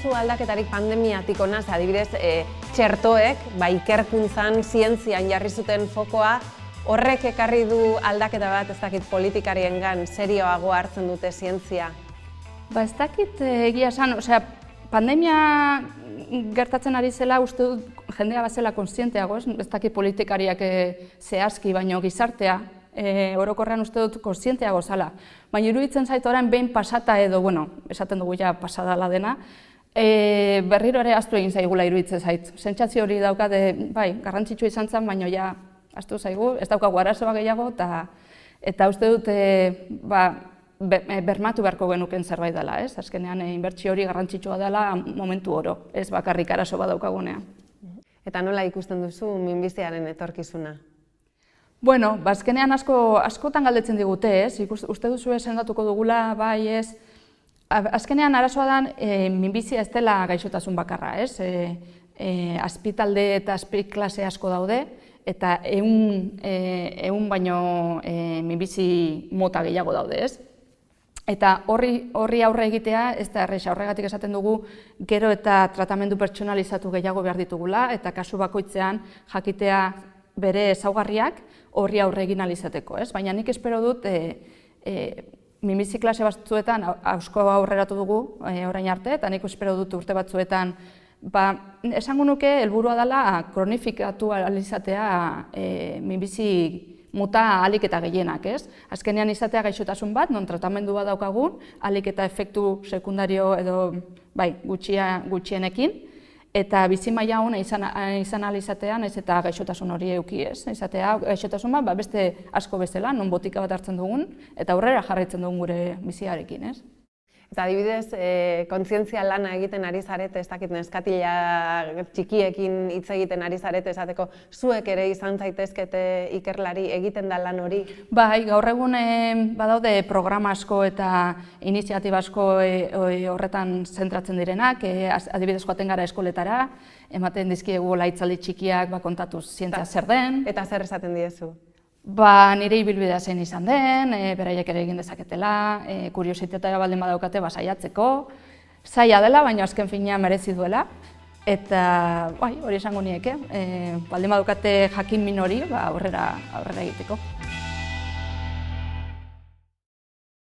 duzu aldaketarik pandemiatik hona, adibidez, txertoek, ikerkuntzan, zientzian jarri zuten fokoa, horrek ekarri du aldaketa bat, ez dakit politikariengan serioago hartzen dute zientzia? Ez dakit egia esan, pandemia gertatzen ari zela, uste dut jendea bazela kontzienteago, ez dakit politikariak zehazki, baino gizartea, orokorrean uste dut kontzienteago zala. Baina iruditzen zait orain behin pasata edo, esaten dugu ja pasadala dena, berriro ere ahaztu egin zaigula iruditzen zait. Sentsazio hori daukat, bai, garrantzitsua izan zen, baina ja ahaztu zaigu, ez daukagu arazoa gehiago, eta uste dut bermatu beharko genuken zerbait dela, ez? Azkenean, inbertsio hori garrantzitsua dela momentu oro, ez bakarrik arazo bat daukagunean. Eta nola ikusten duzu minbiziaren etorkizuna? Azkenean askotan galdetzen digute, ez? Uste duzu sendatuko dugula, bai, ez? Azkenean arazoa da, minbizia ez dela gaixotasun bakarra, ez? Azpitalde eta azpiklase asko daude, eta ehun baino minbizi mota gehiago daude, ez? Eta horri aurre egitea, ez da erresa, horregatik esaten dugu gero eta tratamendu pertsonalizatu gehiago behar ditugula, eta kasu bakoitzean jakitea bere ezaugarriak horri aurre egin ahal izateko, ez? Baina nik espero dut minbizi klase batzuetan asko aurreratu dugu orain arte, eta nik espero dut urte batzuetan esango nuke helburua dela kronifikatu ahal izatea minbizi muta ahalik eta gehienak, ez? Azkenean izatea gaixotasun bat, non tratamendu bat daukagun, ahalik eta efektu sekundario edo gutxienekin, eta bizi maila ona izan ahal izatea, nahiz eta gaixotasun hori eduki, ez? Izatea gaixotasun bat beste asko bezala, non botika bat hartzen dugun, eta aurrera jarraitzen dugun gure biziarekin, ez? Eta adibidez, kontzientzia lana egiten ari zarete, ez dakit neskatila txikiekin hitz egiten ari zarete, esateko zuek ere izan zaitezkete ikerlari egiten da lan hori? Bai, gaur egun badaude programa asko eta iniziatiba asko horretan zentratzen direnak, adibidez joaten gara eskoletara, ematen dizkiegu hitzaldi txikiak kontatuz zientzia zer den. Eta zer esaten diezu? Nire ibilbidea zein izan den, beraiek ere egin dezaketela, kuriositatea baldin badaukate saiatzeko. Zaila dela, baina azken finean merezi duela. Eta hori esango nieke, baldin badaukate jakin min hori aurrera egiteko.